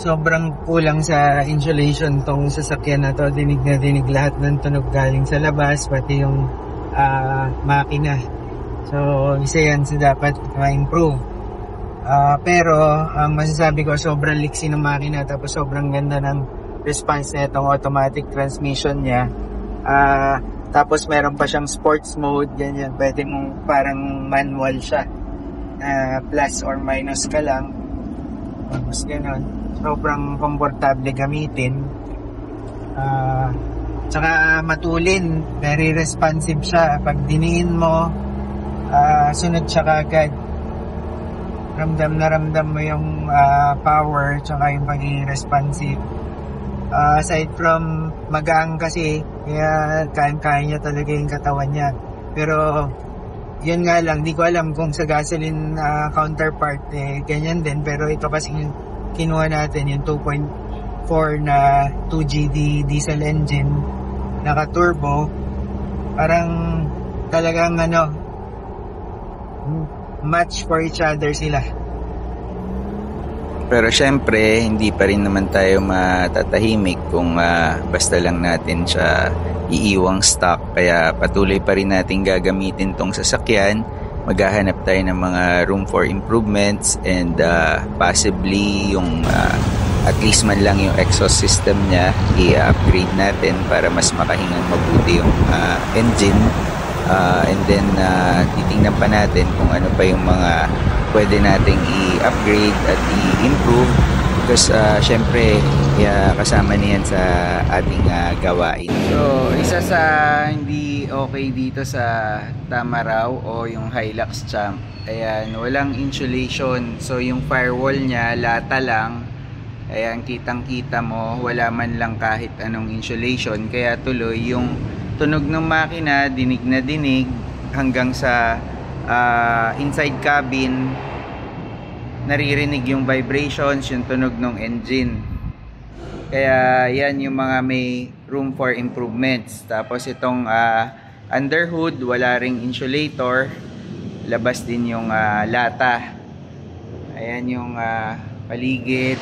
sobrang kulang sa insulation tong sasakyan na to. Dinig na dinig lahat ng tunog galing sa labas, pati yung makina. So isa yan sa dapat ma-improve. Pero ang masasabi ko, sobrang liksi ng makina, tapos sobrang ganda ng response na itong automatic transmission niya. Tapos meron pa siyang sports mode, ganyan. Pwede mong parang manual siya. Plus or minus ka lang. Tapos gano'n. Sobrang komportable gamitin. Tsaka matulin. Very responsive siya. Pag diniin mo, sunod siya kagad. Ramdam mo yung power tsaka yung pagiging responsive. Aside from magaang kasi, kaya kaya niya talaga yung katawan niya. Pero yun nga lang, di ko alam kung sa gasoline counterpart ganyan din. Pero ito kasi yung kinuha natin, yung 2.4 na 2GD diesel engine, naka-turbo. Parang talagang match for each other sila. Pero syempre, hindi pa rin naman tayo matatahimik kung basta lang natin siya iiwang stock. Kaya patuloy pa rin natin gagamitin tong sasakyan. Maghahanap tayo ng mga room for improvements and possibly yung at least man lang yung exhaust system niya i-upgrade natin para mas makahingang mabuti yung engine. And then titingnan pa natin kung ano pa yung mga pwede nating i-upgrade at i-improve because syempre kasama niyan sa ating gawain. So isa sa hindi okay dito sa Tamaraw o yung Hilux Champ, ayan, walang insulation. So yung firewall niya lata lang. Ayan, kitang kita mo, wala man lang kahit anong insulation, kaya tuloy yung tunog ng makina, dinig na dinig hanggang sa inside cabin, naririnig yung vibrations, yung tunog ng engine. Kaya yan yung mga may room for improvements. Tapos itong underhood, wala ring insulator, labas din yung lata. Ayan yung paligid.